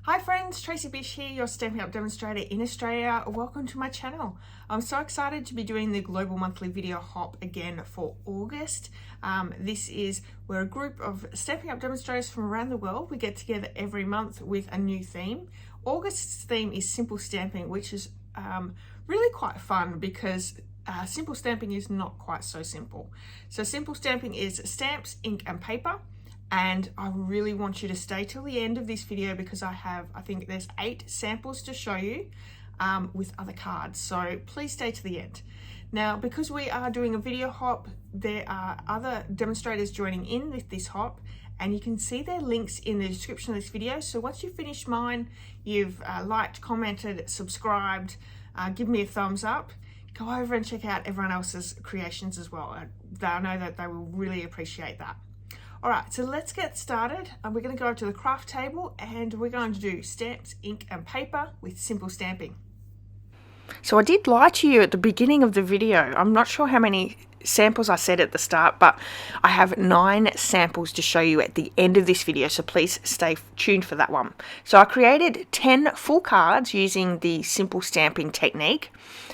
Hi friends, Tracy.bish here, your Stampin' Up demonstrator in Australia. Welcome to my channel. I'm so excited to be doing the global monthly video hop again for August. This is where a group of Stampin' Up demonstrators from around the world, we get together every month with a new theme. August's theme is simple stamping, which is really quite fun because simple stamping is not quite so simple. So simple stamping is stamps, ink and paper. And I really want you to stay till the end of this video because I think there's 8 samples to show you with other cards. So please stay to the end. Now, because we are doing a video hop, there are other demonstrators joining in with this hop, and you can see their links in the description of this video. So once you've finished mine, you've liked, commented, subscribed, give me a thumbs up, go over and check out everyone else's creations as well. I know that they will really appreciate that. All right, so let's get started. We're going to go to the craft table and we're going to do stamps, ink and paper with simple stamping. So I did lie to you at the beginning of the video. I'm not sure how many samples I said at the start, but I have 9 samples to show you at the end of this video, so please stay tuned for that one. So I created 10 full cards using the simple stamping technique.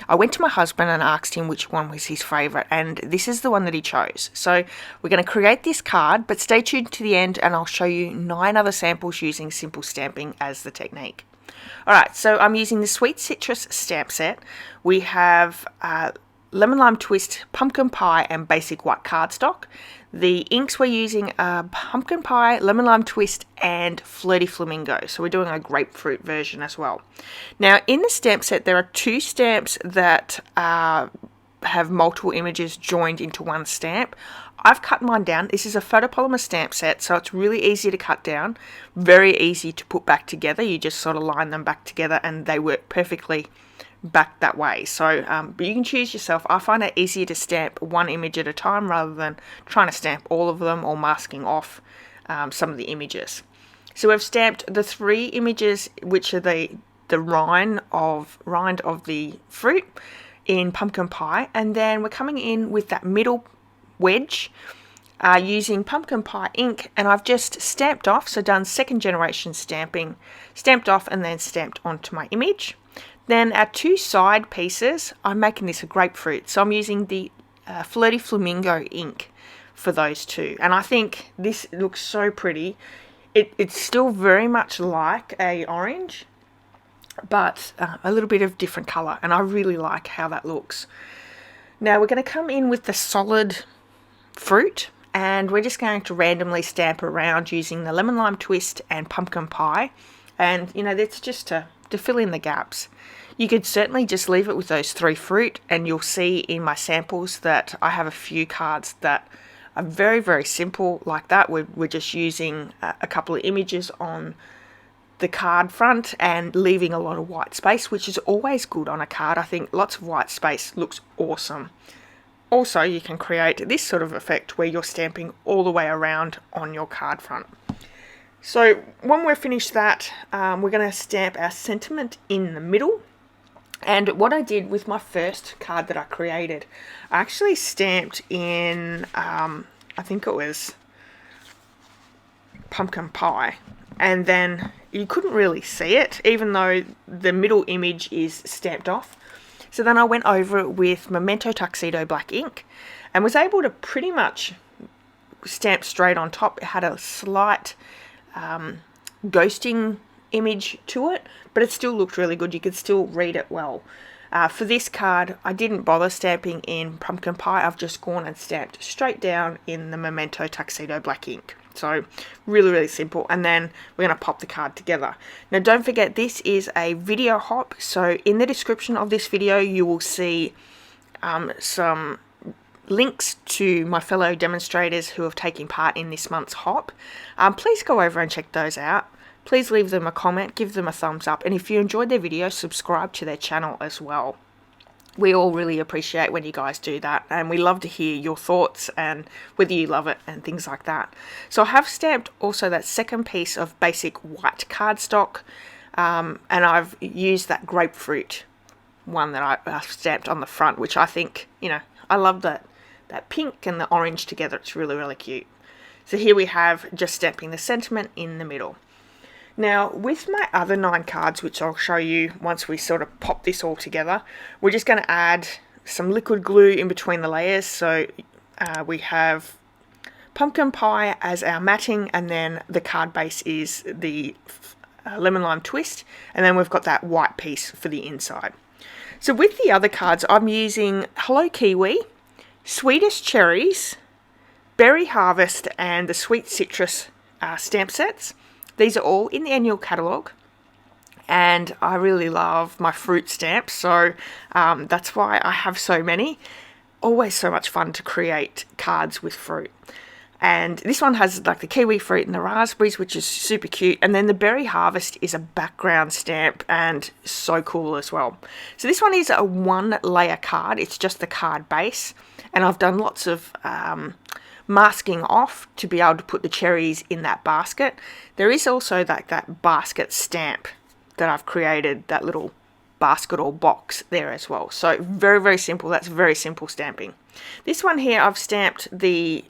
I went to my husband and asked him which one was his favorite, and this is the one that he chose. So we're going to create this card, but stay tuned to the end and I'll show you 9 other samples using simple stamping as the technique. Alright, so I'm using the Sweet Citrus stamp set. We have Lemon Lime Twist, Pumpkin Pie and Basic White Cardstock. The inks we're using are Pumpkin Pie, Lemon Lime Twist and Flirty Flamingo. So we're doing a grapefruit version as well. Now in the stamp set there are 2 stamps that have multiple images joined into one stamp. I've cut mine down. This is a photopolymer stamp set, so it's really easy to cut down, very easy to put back together. You just sort of line them back together and they work perfectly back that way. So but you can choose yourself. I find it easier to stamp one image at a time rather than trying to stamp all of them or masking off some of the images. So we've stamped the 3 images which are the rind of the fruit in Pumpkin Pie, and then we're coming in with that middle wedge using Pumpkin Pie ink, and I've just stamped off, so done 2nd generation stamping, stamped off and then stamped onto my image. Then our 2 side pieces, I'm making this a grapefruit, so I'm using the Flirty Flamingo ink for those 2, and I think this looks so pretty. It's still very much like a orange, but a little bit of different colour, and I really like how that looks. Now we're going to come in with the solid fruit, and we're just going to randomly stamp around using the Lemon Lime Twist and Pumpkin Pie, and you know, that's just to fill in the gaps. You could certainly just leave it with those 3 fruit, and you'll see in my samples that I have a few cards that are very, very simple like that. We're just using a couple of images on the card front and leaving a lot of white space, which is always good on a card. I think lots of white space looks awesome. Also, you can create this sort of effect where you're stamping all the way around on your card front. So when we're finished that, we're going to stamp our sentiment in the middle. And what I did with my first card that I created, I actually stamped in, I think it was Pumpkin Pie. And then you couldn't really see it, even though the middle image is stamped off. So then I went over it with Memento Tuxedo black ink and was able to pretty much stamp straight on top. It had a slight ghosting image to it, but it still looked really good. You could still read it well. For this card, I didn't bother stamping in Pumpkin Pie. I've just gone and stamped straight down in the Memento Tuxedo black ink. So really, really simple. And then we're going to pop the card together. Now don't forget, this is a video hop. So in the description of this video, you will see some links to my fellow demonstrators who have taken part in this month's hop. Please go over and check those out. Please leave them a comment, give them a thumbs up. And if you enjoyed their video, subscribe to their channel as well. We all really appreciate when you guys do that, and we love to hear your thoughts and whether you love it and things like that. So I have stamped also that 2nd piece of basic white cardstock, and I've used that grapefruit one that I've stamped on the front, which I think, you know, I love that pink and the orange together. It's really, really cute. So here we have just stamping the sentiment in the middle. Now, with my other 9 cards, which I'll show you once we sort of pop this all together, we're just going to add some liquid glue in between the layers. So we have pumpkin pie as our matting, and then the card base is the lemon lime twist, and then we've got that white piece for the inside. So with the other cards, I'm using Hello Kiwi, Swedish Cherries, Berry Harvest, and the Sweet Citrus stamp sets. These are all in the annual catalogue, and I really love my fruit stamps, so that's why I have so many. Always so much fun to create cards with fruit. And this one has like the kiwi fruit and the raspberries, which is super cute. And then the Berry Harvest is a background stamp and so cool as well. So this one is a 1-layer card. It's just the card base. And I've done lots of masking off to be able to put the cherries in that basket. There is also that basket stamp that I've created, that little basket or box there as well. So very, very simple. That's very simple stamping. This one here, I've stamped the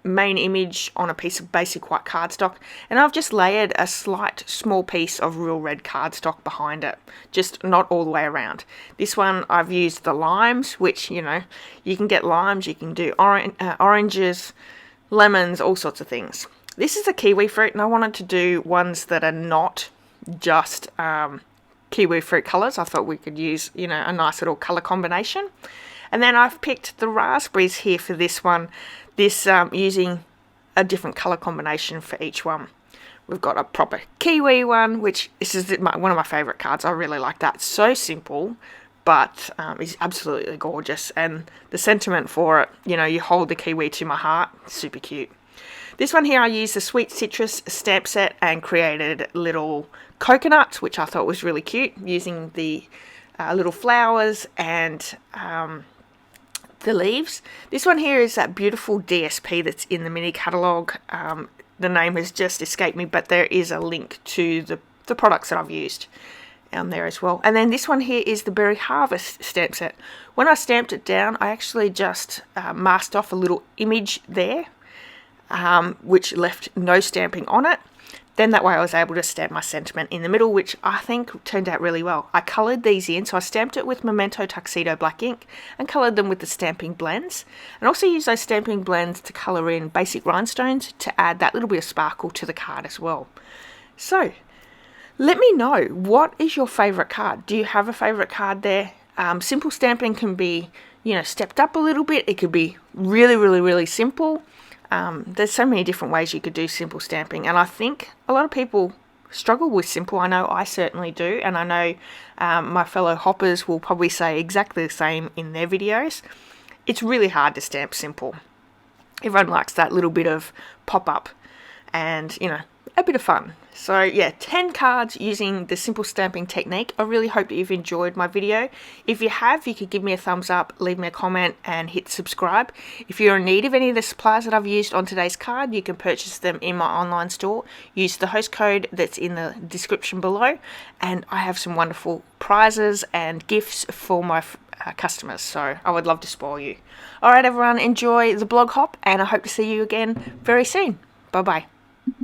main image on a piece of basic white cardstock, and I've just layered a slight small piece of real red cardstock behind it, just not all the way around. This one I've used the limes, which, you know, you can get limes, you can do oranges, lemons, all sorts of things. This is a kiwi fruit, and I wanted to do ones that are not just kiwi fruit colours. I thought we could use, you know, a nice little colour combination. And then I've picked the raspberries here for this one, using a different colour combination for each one. We've got a proper kiwi one, which this is one of my favourite cards. I really like that. So simple, but it's absolutely gorgeous. And the sentiment for it, you know, you hold the kiwi to my heart, super cute. This one here, I used the Sweet Citrus stamp set and created little coconuts, which I thought was really cute, using the little flowers and the leaves. This one here is that beautiful DSP that's in the mini catalogue. The name has just escaped me, but there is a link to the products that I've used on there as well. And then this one here is the Berry Harvest stamp set. When I stamped it down, I actually just masked off a little image there, which left no stamping on it. Then that way I was able to stamp my sentiment in the middle, which I think turned out really well. I coloured these in, so I stamped it with Memento Tuxedo black ink and coloured them with the stamping blends. And also used those stamping blends to colour in basic rhinestones to add that little bit of sparkle to the card as well. So, let me know, what is your favourite card? Do you have a favourite card there? Simple stamping can be, you know, stepped up a little bit. It could be really, really, really simple. There's so many different ways you could do simple stamping, and I think a lot of people struggle with simple. I know I certainly do, and I know my fellow hoppers will probably say exactly the same in their videos. It's really hard to stamp simple. Everyone likes that little bit of pop-up and, you know, a bit of fun. So yeah, 10 cards using the simple stamping technique. I really hope that you've enjoyed my video. If you have, you could give me a thumbs up, leave me a comment and hit subscribe. If you're in need of any of the supplies that I've used on today's card, you can purchase them in my online store. Use the host code that's in the description below, and I have some wonderful prizes and gifts for my customers, so I would love to spoil you. Alright everyone, enjoy the blog hop, and I hope to see you again very soon. Bye bye.